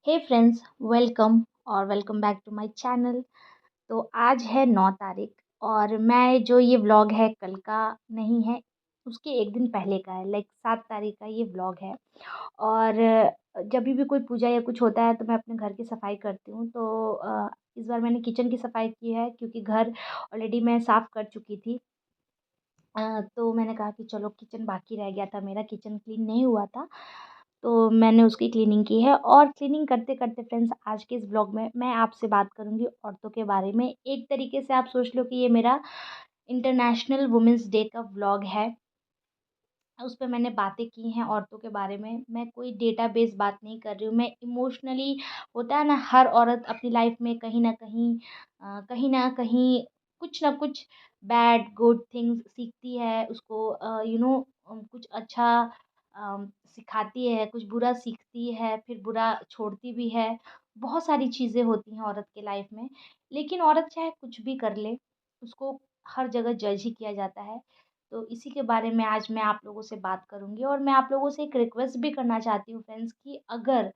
Hey friends, welcome back to my channel. तो आज है 9 तारीख और मैं जो ये व्लॉग है कल का नहीं है, उसके एक दिन पहले का है। लाइक 7 तारीख का ये व्लॉग है। और जब भी कोई पूजा या कुछ होता है तो मैं अपने घर की सफाई करती हूँ। तो इस बार मैंने किचन की सफाई की है क्योंकि घर ऑलरेडी मैं साफ़ कर चुकी थी। तो मैंने कहा कि चलो किचन बाकी रह गया था, मेरा किचन क्लीन नहीं हुआ था, तो मैंने उसकी क्लीनिंग की है। और क्लीनिंग करते-करते फ्रेंड्स आज के इस ब्लॉग में मैं आपसे बात करूँगी औरतों के बारे में। एक तरीके से आप सोच लो कि ये मेरा इंटरनेशनल वुमेन्स डे का व्लॉग है। उस पे मैंने बातें की हैं औरतों के बारे में। मैं कोई डेटाबेस बात नहीं कर रही हूँ, मैं इमोशनली होता है ना, हर औरत अपनी लाइफ में कहीं न कहीं कुछ ना कुछ बैड गुड थिंग्स सीखती है, उसको कुछ अच्छा सिखाती है, कुछ बुरा सीखती है, फिर बुरा छोड़ती भी है। बहुत सारी चीज़ें होती हैं औरत के लाइफ में, लेकिन औरत चाहे कुछ भी कर ले, उसको हर जगह जज ही किया जाता है। तो इसी के बारे में आज मैं आप लोगों से बात करूँगी और मैं आप लोगों से एक रिक्वेस्ट भी करना चाहती हूँ फ्रेंड्स कि अगर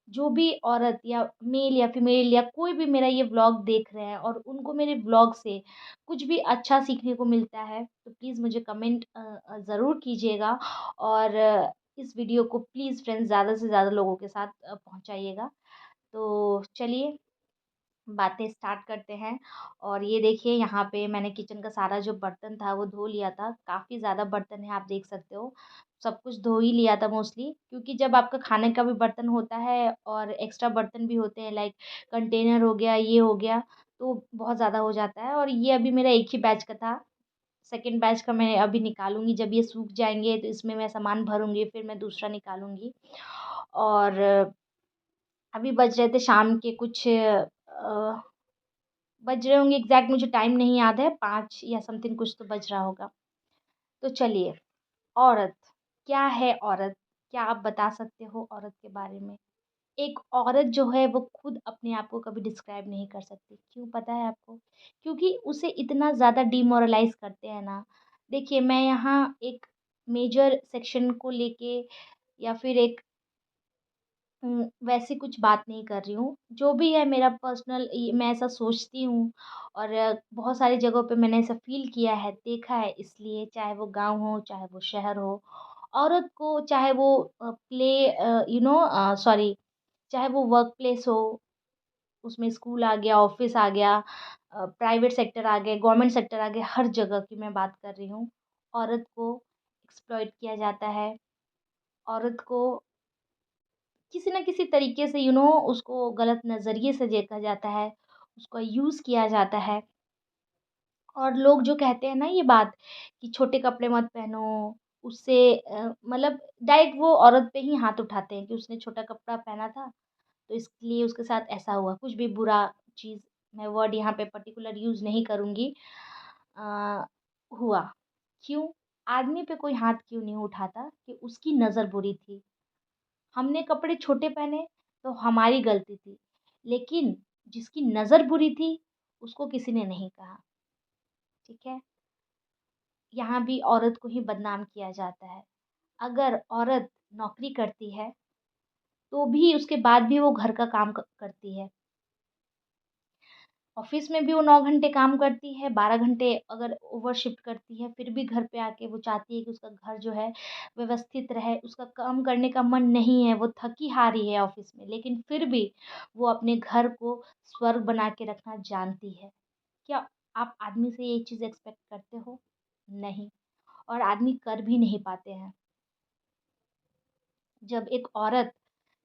जो भी औरत या मेल या फीमेल या कोई भी मेरा ये व्लॉग देख रहे हैं और उनको मेरे व्लॉग से कुछ भी अच्छा सीखने को मिलता है, तो प्लीज़ मुझे कमेंट ज़रूर कीजिएगा। और इस वीडियो को प्लीज़ फ्रेंड्स ज़्यादा से ज़्यादा लोगों के साथ पहुँचाइएगा। तो चलिए बातें स्टार्ट करते हैं। और ये देखिए यहाँ पे मैंने किचन का सारा जो बर्तन था वो धो लिया था। काफ़ी ज़्यादा बर्तन है, आप देख सकते हो। सब कुछ धो ही लिया था मोस्टली, क्योंकि जब आपका खाने का भी बर्तन होता है और एक्स्ट्रा बर्तन भी होते हैं, लाइक कंटेनर हो गया, ये हो गया, तो बहुत ज़्यादा हो जाता है। और ये अभी मेरा एक ही बैच का था। सेकंड बैच का मैं अभी निकालूँगी, जब ये सूख जाएँगे तो इसमें मैं सामान भरूँगी, फिर मैं दूसरा निकालूँगी। और अभी बज रहे थे शाम के कुछ बज रहे होंगे, एग्ज़ैक्ट मुझे टाइम नहीं याद है, 5 या समथिंग कुछ तो बज रहा होगा। तो चलिए, औरत, क्या है औरत? क्या आप बता सकते हो औरत के बारे में? एक औरत जो है वो खुद अपने आप को कभी डिस्क्राइब नहीं कर सकती। क्यों पता है आपको? क्योंकि उसे इतना ज़्यादा डिमोरलाइज़ करते हैं ना। देखिए, मैं यहाँ एक मेजर सेक्शन को लेके या फिर एक वैसी कुछ बात नहीं कर रही हूँ। जो भी है मेरा पर्सनल, ये मैं ऐसा सोचती हूँ। और बहुत सारी जगहों पे मैंने ऐसा फ़ील किया है, देखा है, इसलिए चाहे वो गाँव हो, चाहे वो शहर हो, औरत को चाहे वो सॉरी, चाहे वो वर्क प्लेस हो, उसमें स्कूल आ गया, ऑफ़िस आ गया, प्राइवेट सेक्टर आ गए, गवर्नमेंट सेक्टर आ गए, हर जगह की मैं बात कर रही हूँ। औरत को एक्सप्लॉइट किया जाता है, औरत को किसी न किसी तरीके से उसको गलत नज़रिए से देखा जाता है, उसका यूज़ किया जाता है। और लोग जो कहते हैं ना ये बात कि छोटे कपड़े मत पहनो, उससे मतलब डायरेक्ट वो औरत पे ही हाथ उठाते हैं कि उसने छोटा कपड़ा पहना था, तो इसलिए उसके साथ ऐसा हुआ। कुछ भी बुरा चीज़, मैं वर्ड यहाँ पे पर्टिकुलर यूज़ नहीं करूँगी, अ, हुआ। क्यों? आदमी पे कोई हाथ क्यों नहीं उठाता कि उसकी नज़र बुरी थी। हमने कपड़े छोटे पहने तो हमारी गलती थी, लेकिन जिसकी नज़र बुरी थी उसको किसी ने नहीं कहा, ठीक है? यहाँ भी औरत को ही बदनाम किया जाता है। अगर औरत नौकरी करती है, तो भी उसके बाद भी वो घर का काम करती है। ऑफ़िस में भी वो 9 घंटे काम करती है, 12 घंटे अगर ओवर शिफ्ट करती है, फिर भी घर पे आके वो चाहती है कि उसका घर जो है व्यवस्थित रहे, उसका काम करने का मन नहीं है, वो थकी-हारी है ऑफ़िस में, लेकिन फिर भी वो अपने घर को स्वर्ग बना के रखना जानती है। क्या आप आदमी से ये चीज़ एक्सपेक्ट करते हो? नहीं, और आदमी कर भी नहीं पाते हैं। जब एक औरत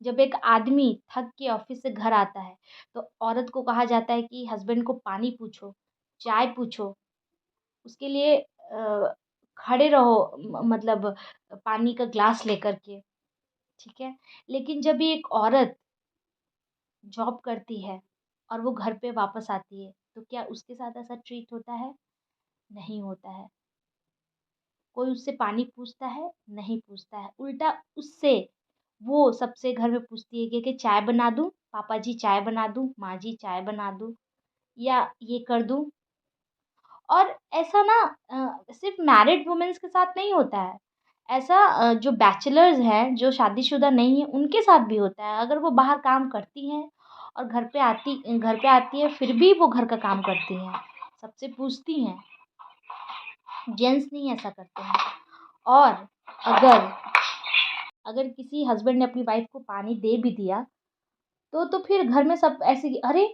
जब एक आदमी थक के ऑफ़िस से घर आता है, तो औरत को कहा जाता है कि हस्बैंड को पानी पूछो, चाय पूछो, उसके लिए खड़े रहो, मतलब पानी का ग्लास लेकर के, ठीक है? लेकिन जब भी एक औरत जॉब करती है और वो घर पे वापस आती है, तो क्या उसके साथ ऐसा ट्रीट होता है? नहीं होता है। कोई उससे पानी पूछता है? नहीं पूछता है। उल्टा उससे वो सबसे घर में पूछती है कि चाय बना दूँ? पापा जी चाय बना दूँ? माँ जी चाय बना दूँ? या ये कर दूँ? और ऐसा ना सिर्फ़ मैरिड वुमेन्स के साथ नहीं होता है। ऐसा जो बैचलर्स हैं, जो शादीशुदा नहीं हैं, उनके साथ भी होता है। अगर वो बाहर काम करती हैं और घर पे आती है, फिर भी वो घर का काम करती हैं, सबसे पूछती हैं। जेंट्स नहीं ऐसा करते हैं। और अगर अगर किसी हस्बैंड ने अपनी वाइफ़ को पानी दे भी दिया, तो फिर घर में सब ऐसे कि अरे!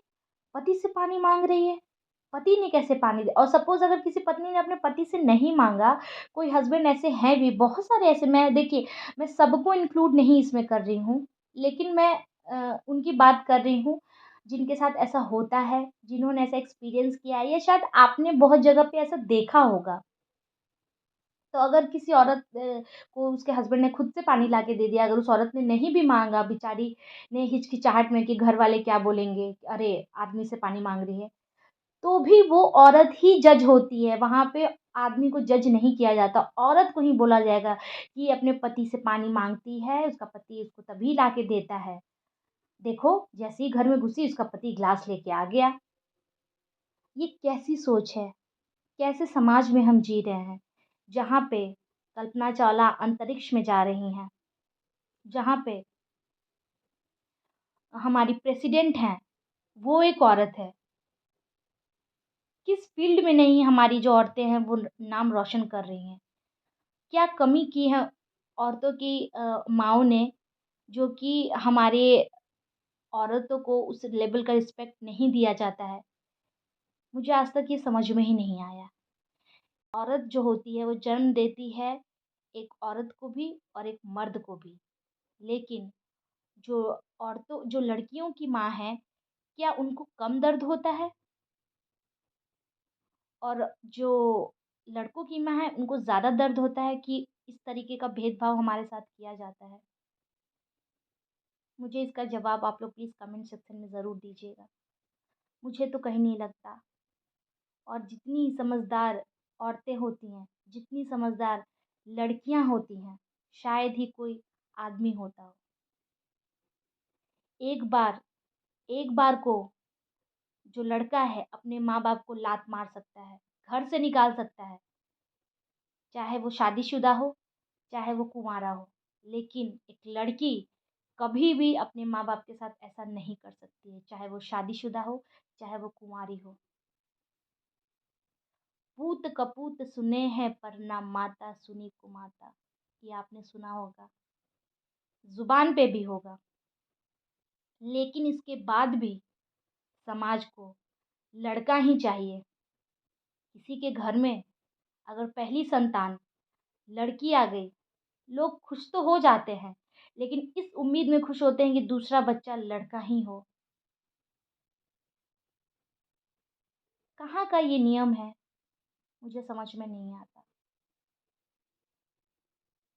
पति से पानी माँग रही है, पति ने कैसे पानी दिया? और सपोज़ अगर किसी पत्नी ने अपने पति से नहीं माँगा, कोई हस्बैंड ऐसे हैं भी, बहुत सारे ऐसे मैं देखिए, मैं सबको इंक्लूड नहीं इसमें कर रही हूँ, लेकिन मैं उनकी बात कर रही हूँ, जिनके साथ ऐसा होता है, जिन्होंने ऐसा एक्सपीरियंस किया है या शायद आपने बहुत जगह पे ऐसा देखा होगा। तो अगर किसी औरत को उसके हस्बैंड ने खुद से पानी ला के दे दिया, अगर उस औरत ने नहीं भी माँगा, बेचारी ने हिचकिचाहट में कि घर वाले क्या बोलेंगे, अरे! आदमी से पानी माँग रही है। तो भी वो औरत ही जज होती है, वहाँ पे आदमी को जज नहीं किया जाता, औरत को ही बोला जाएगा कि ये अपने पति से पानी माँगती है, उसका पति उसको तभी ला के देता है। देखो, जैसे ही घर में घुसी उसका पति ग्लास लेके आ गया। ये कैसी सोच है? कैसे समाज में हम जी रहे हैं, जहाँ पे कल्पना चावला अंतरिक्ष में जा रही हैं, जहाँ पे हमारी प्रेसिडेंट हैं, वो एक औरत है। किस फ़ील्ड में नहीं हमारी जो औरतें हैं वो नाम रोशन कर रही हैं। क्या कमी की है औरतों की माँओं ने, जो कि हमारे औरतों को उस लेवल का रिस्पेक्ट नहीं दिया जाता है। मुझे आज तक ये समझ में ही नहीं आया। औरत जो होती है वो जन्म देती है एक औरत को भी और एक मर्द को भी। लेकिन जो जो लड़कियों की माँ हैं, क्या उनको कम दर्द होता है? और जो लड़कों की माँ हैं, उनको ज़्यादा दर्द होता है कि इस तरीके का भेदभाव हमारे साथ किया जाता है? मुझे इसका जवाब आप लोग प्लीज़ कमेंट सेक्शन में ज़रूर दीजिएगा। मुझे तो कहीं नहीं लगता। और जितनी समझदार औरतें होती हैं, जितनी समझदार लड़कियाँ होती हैं, शायद ही कोई आदमी होता हो। एक बार एक बार को जो लड़का है अपने माँ-बाप को लात मार सकता है, घर से निकाल सकता है, चाहे वो शादीशुदा हो, चाहे वो कुँवारा हो। लेकिन एक लड़की कभी भी अपने माँ-बाप के साथ ऐसा नहीं कर सकती है, चाहे वो शादीशुदा हो, चाहे वो कुँवारी हो। पूत कपूत सुने हैं पर ना माता सुनी कुमाता। ये आपने सुना होगा, ज़ुबान पे भी होगा। लेकिन इसके बाद भी समाज को लड़का ही चाहिए। किसी के घर में अगर पहली संतान लड़की आ गई, लोग खुश तो हो जाते हैं, लेकिन इस उम्मीद में खुश होते हैं कि दूसरा बच्चा लड़का ही हो। कहाँ का ये नियम है, मुझे समझ में नहीं आता।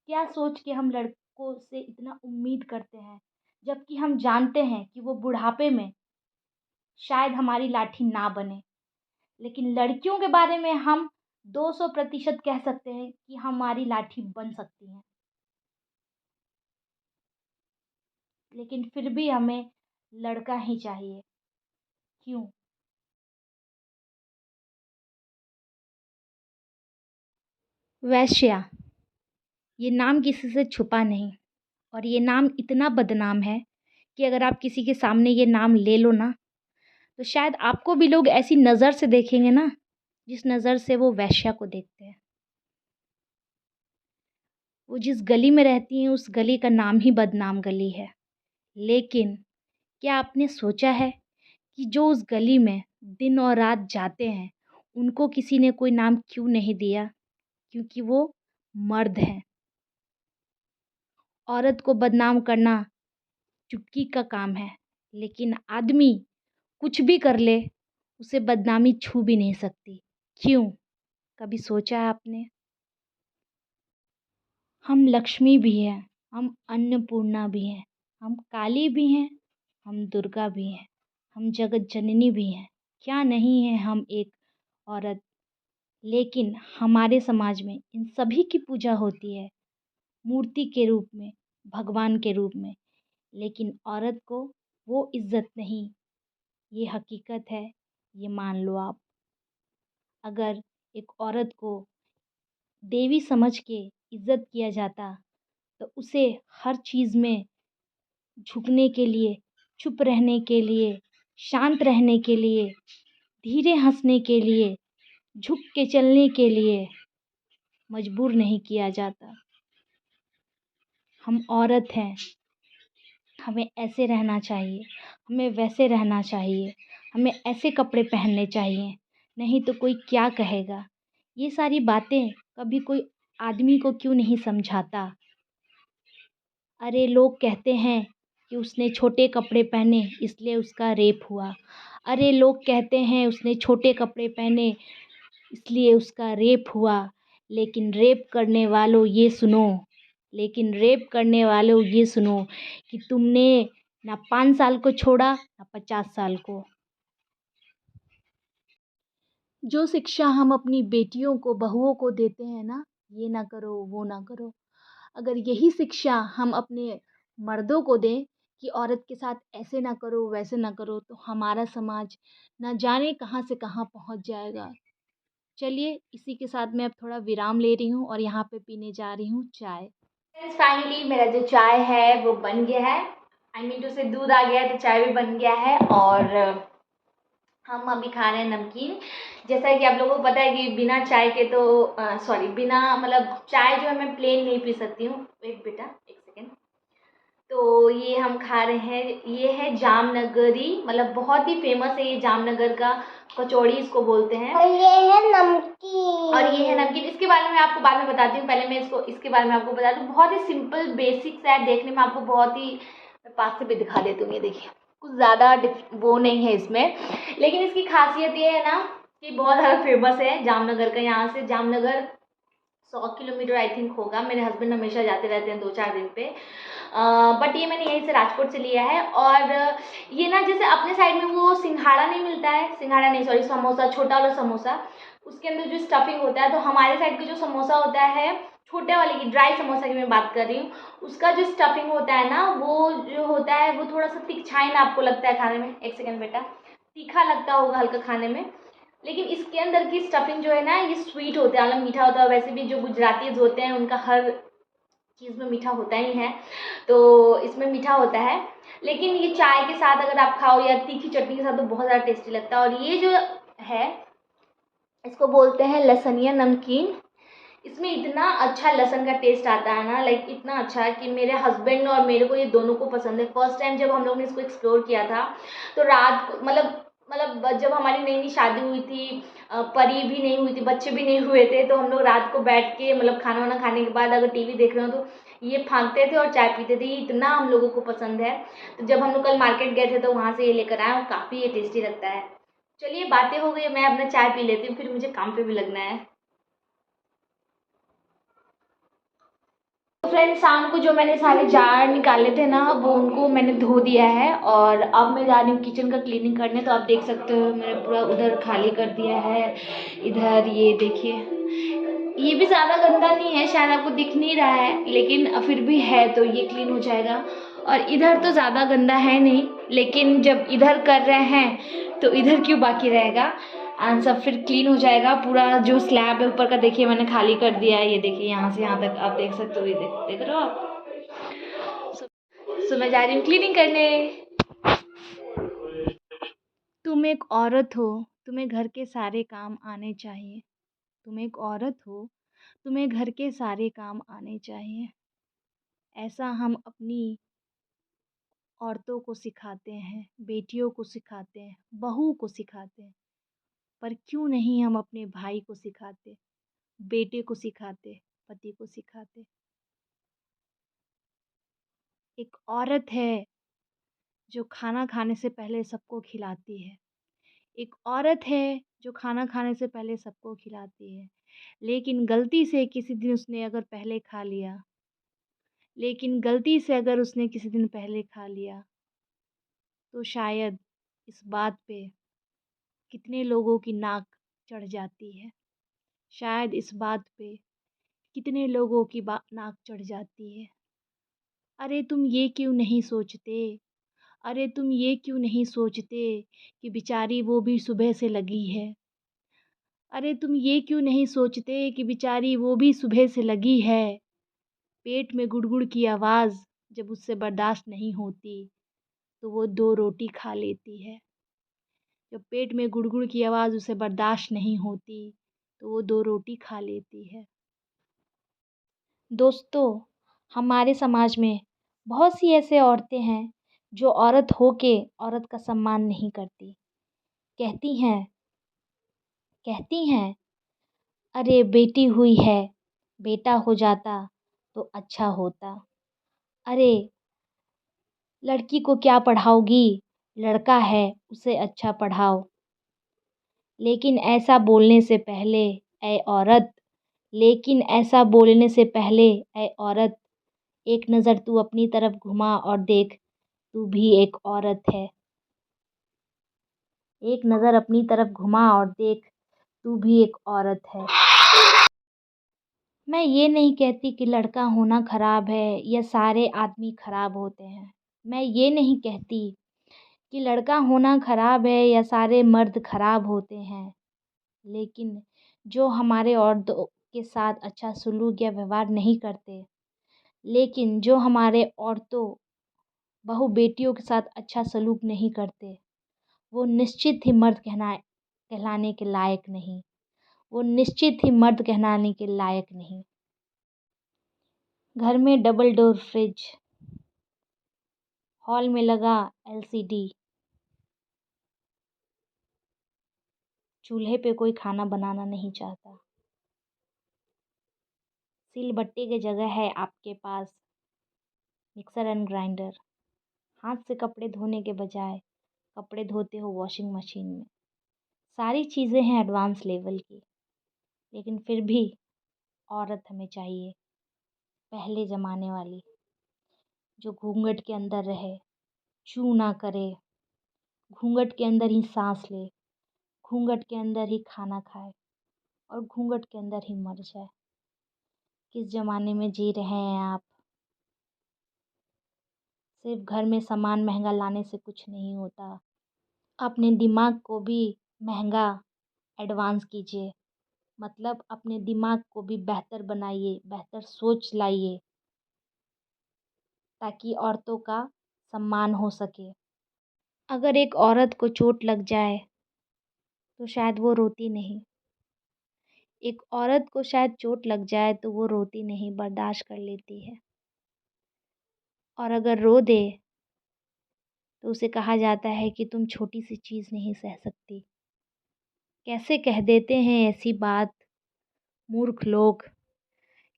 क्या सोच के हम लड़कों से इतना उम्मीद करते हैं, जबकि हम जानते हैं कि वो बुढ़ापे में शायद हमारी लाठी ना बने। लेकिन लड़कियों के बारे में हम 200% कह सकते हैं कि हमारी लाठी बन सकती हैं। लेकिन फिर भी हमें लड़का ही चाहिए। क्यों? वैश्या, ये नाम किसी से छुपा नहीं और ये नाम इतना बदनाम है कि अगर आप किसी के सामने ये नाम ले लो ना, तो शायद आपको भी लोग ऐसी नज़र से देखेंगे ना, जिस नज़र से वो वैश्या को देखते हैं। वो जिस गली में रहती हैं, उस गली का नाम ही बदनाम गली है। लेकिन क्या आपने सोचा है कि जो उस गली में दिन और रात जाते हैं, उनको किसी ने कोई नाम क्यों नहीं दिया? क्योंकि वो मर्द हैं। औरत को बदनाम करना चुटकी का काम है, लेकिन आदमी कुछ भी कर ले, उसे बदनामी छू भी नहीं सकती। क्यों? कभी सोचा है आपने? हम लक्ष्मी भी हैं, हम अन्नपूर्णा भी हैं, हम काली भी हैं, हम दुर्गा भी हैं, हम जगत जननी भी हैं। क्या नहीं है हम एक औरत। लेकिन हमारे समाज में इन सभी की पूजा होती है, मूर्ति के रूप में, भगवान के रूप में। लेकिन औरत को वो इज़्ज़त नहीं, ये हकीकत है, ये मान लो आप। अगर एक औरत को देवी समझ के इज़्ज़त किया जाता, तो उसे हर चीज़ में झुकने के लिए, चुप रहने के लिए, शांत रहने के लिए, धीरे हँसने के लिए, झुक के चलने के लिए मजबूर नहीं किया जाता। हम औरत हैं, हमें ऐसे रहना चाहिए, हमें वैसे रहना चाहिए, हमें ऐसे कपड़े पहनने चाहिए, नहीं तो कोई क्या कहेगा। ये सारी बातें कभी कोई आदमी को क्यों नहीं समझाता। अरे लोग कहते हैं कि उसने छोटे कपड़े पहने इसलिए उसका रेप हुआ। अरे लोग कहते हैं उसने छोटे कपड़े पहने इसलिए उसका रेप हुआ। लेकिन रेप करने वालों ये सुनो, कि तुमने ना 5 साल को छोड़ा ना 50 साल को। जो शिक्षा हम अपनी बेटियों को, बहुओं को देते हैं ना, ये ना करो, वो ना करो, अगर यही शिक्षा हम अपने मर्दों को दें कि औरत के साथ ऐसे ना करो, वैसे ना करो, तो हमारा समाज ना जाने कहाँ से कहाँ पहुँच जाएगा। चलिए इसी के साथ मैं अब थोड़ा विराम ले रही हूँ और यहाँ पे पीने जा रही हूँ चाय। फ्रेंड्स फाइनली मेरा जो चाय है वो बन गया है। आई मीन टू से दूध आ गया है तो चाय भी बन गया है। और हम अभी खा रहे हैं नमकीन। जैसा कि आप लोगों को पता है कि बिना चाय के तो बिना मतलब चाय जो है मैं प्लेन नहीं पी सकती हूँ। एक बेटा एक सेकेंड। तो ये हम खा रहे हैं, ये है जामनगरी, मतलब बहुत ही फेमस है ये जामनगर का कचौड़ी इसको बोलते हैं। और ये है नमकीन। इसके बारे में आपको बाद में बताती हूँ, पहले मैं इसके बारे में आपको बता दूँ। बहुत ही सिंपल बेसिक सा है, देखने में आपको बहुत ही, मैं पास से भी दिखा देती हूँ। ये देखिए कुछ ज़्यादा वो नहीं है इसमें, लेकिन इसकी खासियत ये है ना कि बहुत ज़्यादा फेमस है जामनगर का। यहाँ से जामनगर 100 किलोमीटर आई थिंक होगा। मेरे हस्बैंड हमेशा जाते रहते हैं 2-4 दिन पे। बट ये मैंने यहीं से राजकोट से लिया है। और ये ना जैसे अपने साइड में वो सिंघाड़ा नहीं मिलता है, सिंघाड़ा नहीं सॉरी समोसा, छोटा वाला समोसा, उसके अंदर जो स्टफिंग होता है, तो हमारे साइड का जो समोसा होता है छोटे वाले की, ड्राई समोसा की मैं बात कर रही हूँ, उसका जो स्टफिंग होता है ना, वो जो होता है वो थोड़ा सा तिरछाई ना आपको लगता है खाने में। एक सेकेंड बेटा, तीखा लगता होगा हल्का खाने में, लेकिन इसके अंदर की स्टफिंग जो है ना ये स्वीट होता है, मतलब मीठा होता है। वैसे भी जो गुजरातीज होते हैं उनका हर चीज़ में मीठा होता ही है, तो इसमें मीठा होता है। लेकिन ये चाय के साथ अगर आप खाओ या तीखी चटनी के साथ तो बहुत ज़्यादा टेस्टी लगता है। और ये जो है इसको बोलते हैं लसनिया नमकीन। इसमें इतना अच्छा लहसुन का टेस्ट आता है ना, लाइक इतना अच्छा कि मेरे हस्बैंड और मेरे को ये दोनों को पसंद है। फर्स्ट टाइम जब हम लोग ने इसको एक्सप्लोर किया था तो रात को मतलब जब हमारी नई नई शादी हुई थी, परी भी नहीं हुई थी, बच्चे भी नहीं हुए थे, तो हम लोग रात को बैठ के मतलब खाना वाना खाने के बाद अगर टीवी देख रहे हो तो ये फाँकते थे और चाय पीते थे। ये इतना हम लोगों को पसंद है। तो जब हम लोग कल मार्केट गए थे तो वहाँ से ये लेकर आए और काफ़ी ये टेस्टी लगता है। चलिए बातें हो गई, मैं अपना चाय पी लेती हूँ, फिर मुझे काम पे भी लगना है। फ्रेंड्स शाम को जो मैंने सारे जार निकाले थे ना वो उनको मैंने धो दिया है और अब मैं जा रही हूँ किचन का क्लीनिंग करने। तो आप देख सकते हो मैंने पूरा उधर खाली कर दिया है। इधर ये देखिए, ये भी ज़्यादा गंदा नहीं है, शायद आपको दिख नहीं रहा है, लेकिन फिर भी है तो ये क्लीन हो जाएगा। और इधर तो ज़्यादा गंदा है नहीं, लेकिन जब इधर कर रहे हैं तो इधर क्यों बाकी रहेगा। एंड सब फिर क्लीन हो जाएगा। पूरा जो स्लैब है ऊपर का देखिए मैंने खाली कर दिया है। ये देखिए यहाँ से यहाँ तक आप देख सकते हो, ये देख रहे हो आप। सो मैं जा रही हूँ क्लीनिंग करने। तुम एक औरत हो, तुम्हें घर के सारे काम आने चाहिए। तुम एक औरत हो, तुम्हें घर के सारे काम आने चाहिए। ऐसा हम अपनी औरतों को सिखाते हैं, बेटियों को सिखाते हैं, बहू को सिखाते हैं। पर क्यों नहीं हम अपने भाई को सिखाते, बेटे को सिखाते, पति को सिखाते। एक औरत है जो खाना खाने से पहले सबको खिलाती है। एक औरत है जो खाना खाने से पहले सबको खिलाती है। लेकिन गलती से किसी दिन उसने अगर पहले खा लिया, लेकिन गलती से अगर उसने किसी दिन पहले खा लिया, तो शायद इस बात पे कितने लोगों की नाक चढ़ जाती है। शायद इस बात पे कितने लोगों की नाक चढ़ जाती है। अरे तुम ये क्यों नहीं सोचते, अरे तुम ये क्यों नहीं सोचते कि बेचारी वो भी सुबह से लगी है। अरे तुम ये क्यों नहीं सोचते कि बेचारी वो भी सुबह से लगी है, पेट में गुड़गुड़ की आवाज़ जब उससे बर्दाश्त नहीं होती, तो वो 2 रोटी खा लेती है। जब पेट में गुड़गुड़ की आवाज़ उसे बर्दाश्त नहीं होती, तो वो 2 रोटी खा लेती है। दोस्तों, हमारे समाज में बहुत सी ऐसे औरतें हैं, जो औरत होके औरत का सम्मान नहीं करती। कहती हैं कहती हैं, "अरे बेटी हुई है, बेटा हो जाता तो अच्छा होता। अरे लड़की को क्या पढ़ाओगी, लड़का है उसे अच्छा पढ़ाओ।" लेकिन ऐसा बोलने से पहले ऐ औरत लेकिन ऐसा बोलने से पहले ऐ औरत, एक नज़र तू अपनी तरफ घुमा और देख, तू भी एक औरत है। एक नज़र अपनी तरफ घुमा और देख, तू भी एक औरत है। मैं ये नहीं कहती कि लड़का होना ख़राब है या सारे आदमी ख़राब होते हैं। मैं ये नहीं कहती कि लड़का होना ख़राब है या सारे मर्द ख़राब होते हैं। लेकिन जो हमारे औरतों के साथ अच्छा सलूक या व्यवहार नहीं करते, लेकिन जो हमारे औरतों, बहू बेटियों के साथ अच्छा सलूक नहीं करते, वो निश्चित ही मर्द कहलाने के लायक नहीं। वो निश्चित ही मर्द कहलाने के लायक नहीं। घर में डबल डोर फ्रिज, हॉल में लगा एलसीडी, चूल्हे पे कोई खाना बनाना नहीं चाहता। सिलबट्टे की जगह है आपके पास मिक्सर एंड ग्राइंडर। हाथ से कपड़े धोने के बजाय कपड़े धोते हो वॉशिंग मशीन में। सारी चीज़ें हैं एडवांस लेवल की, लेकिन फिर भी औरत हमें चाहिए पहले ज़माने वाली, जो घूंघट के अंदर रहे, चूँ ना करे, घूंघट के अंदर ही सांस ले, घूंघट के अंदर ही खाना खाए और घूंघट के अंदर ही मर जाए। किस ज़माने में जी रहे हैं आप? सिर्फ घर में सामान महंगा लाने से कुछ नहीं होता। अपने दिमाग को भी महंगा एडवांस कीजिए। मतलब अपने दिमाग को भी बेहतर बनाइए, बेहतर सोच लाइए, ताकि औरतों का सम्मान हो सके। अगर एक औरत को चोट लग जाए तो शायद वो रोती नहीं। एक औरत को शायद चोट लग जाए तो वो रोती नहीं, बर्दाश्त कर लेती है। और अगर रो दे तो उसे कहा जाता है कि तुम छोटी सी चीज़ नहीं सह सकती। कैसे कह देते हैं ऐसी बात मूर्ख लोग,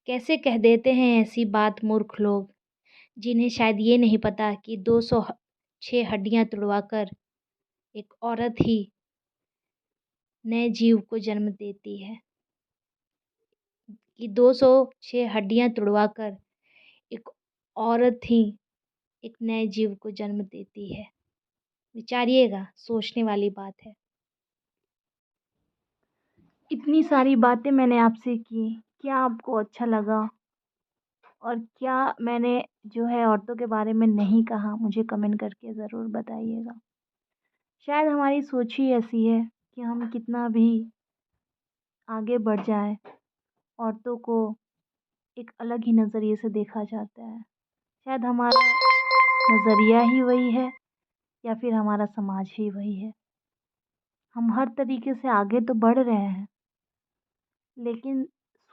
कैसे कह देते हैं ऐसी बात मूर्ख लोग, जिन्हें शायद ये नहीं पता कि 206 हड्डियाँ तुड़वाकर एक औरत ही नए जीव को जन्म देती है। कि 206 हड्डियाँ तुड़वाकर एक औरत ही एक नए जीव को जन्म देती है। विचारिएगा, सोचने वाली बात है। इतनी सारी बातें मैंने आपसे की, क्या आपको अच्छा लगा? और क्या मैंने जो है औरतों के बारे में नहीं कहा, मुझे कमेंट करके ज़रूर बताइएगा। शायद हमारी सोच ही ऐसी है कि हम कितना भी आगे बढ़ जाएँ, औरतों को एक अलग ही नज़रिए से देखा जाता है। शायद हमारा नज़रिया ही वही है या फिर हमारा समाज ही वही है। हम हर तरीके से आगे तो बढ़ रहे हैं, लेकिन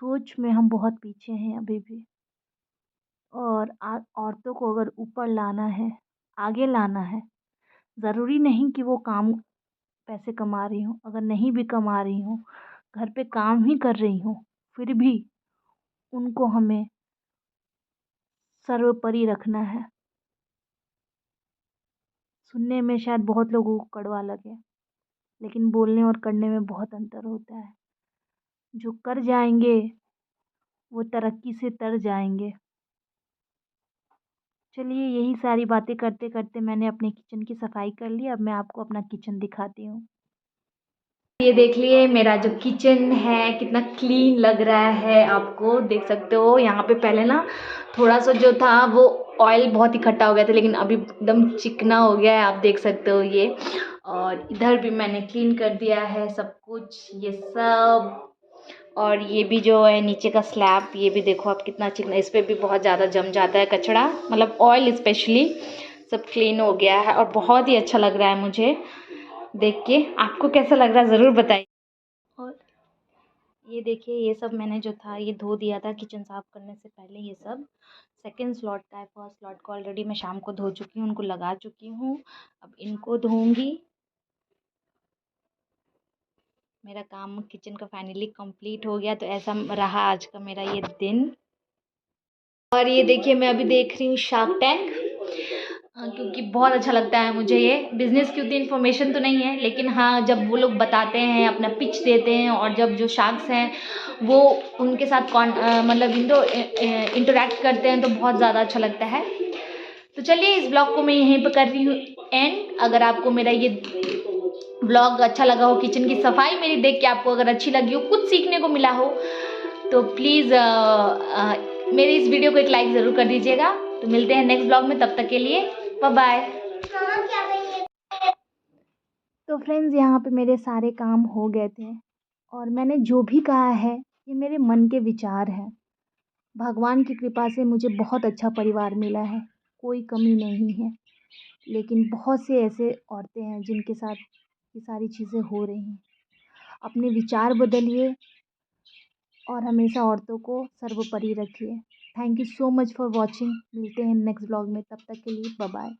सोच में हम बहुत पीछे हैं अभी भी। और औरतों को अगर ऊपर लाना है, आगे लाना है, ज़रूरी नहीं कि वो काम पैसे कमा रही हों। अगर नहीं भी कमा रही हों, घर पे काम ही कर रही हों, फिर भी उनको हमें सर्वोपरि रखना है। सुनने में शायद बहुत लोगों को कड़वा लगे, लेकिन बोलने और करने में बहुत अंतर होता है। जो कर जाएँगे, वो तरक्की से तर जाएँगे। चलिए यही सारी बातें करते-करते मैंने अपने किचन की सफाई कर ली। अब मैं आपको अपना किचन दिखाती हूँ। ये देख लिए मेरा जो किचन है कितना क्लीन लग रहा है, आपको देख सकते हो। यहाँ पे पहले ना थोड़ा सा जो था वो ऑयल बहुत इकट्ठा हो गया था, लेकिन अभी एकदम चिकना हो गया है, आप देख सकते हो ये। और इधर भी मैंने क्लीन कर दिया है सब कुछ, ये सब। और ये भी जो है नीचे का स्लैब, ये भी देखो आप कितना चिकना, इस पर भी बहुत ज़्यादा जम जाता है कचरा, मतलब ऑयल स्पेशली। सब क्लीन हो गया है और बहुत ही अच्छा लग रहा है मुझे देख के। आपको कैसा लग रहा है ज़रूर बताइए। और ये देखिए, ये सब मैंने जो था ये धो दिया था किचन साफ़ करने से पहले। ये सब सेकंड स्लॉट का है, फर्स्ट स्लॉट को ऑलरेडी मैं शाम को धो चुकी हूँ, उनको लगा चुकी हूँ। अब इनको धोऊंगी। मेरा काम किचन का फाइनली कंप्लीट हो गया। तो ऐसा रहा आज का मेरा ये दिन। और ये देखिए, मैं अभी देख रही हूँ शार्क टैंक, क्योंकि बहुत अच्छा लगता है मुझे। ये बिज़नेस की उतनी इन्फॉर्मेशन तो नहीं है, लेकिन हाँ, जब वो लोग बताते हैं, अपना पिच देते हैं, और जब जो शार्क्स हैं वो उनके साथ मतलब इंटरेक्ट करते हैं, तो बहुत ज़्यादा अच्छा लगता है। तो चलिए, इस ब्लॉग को मैं यहीं पर कर रही हूँ एंड। अगर आपको मेरा ये ब्लॉग अच्छा लगा हो, किचन की सफाई मेरी देख के आपको अगर अच्छी लगी हो, कुछ सीखने को मिला हो, तो प्लीज़ मेरी इस वीडियो को एक लाइक ज़रूर कर दीजिएगा। तो मिलते हैं नेक्स्ट ब्लॉग में, तब तक के लिए बाय बाय। तो फ्रेंड्स, यहाँ पे मेरे सारे काम हो गए थे, और मैंने जो भी कहा है ये मेरे मन के विचार हैं। भगवान की कृपा से मुझे बहुत अच्छा परिवार मिला है, कोई कमी नहीं है। लेकिन बहुत से ऐसे औरतें हैं जिनके साथ ये सारी चीज़ें हो रही हैं। अपने विचार बदलिए और हमेशा औरतों को सर्वोपरि रखिए। Thank you so much for watching. मिलते हैं नेक्स्ट ब्लॉग में, तब तक के लिए बाय बाय।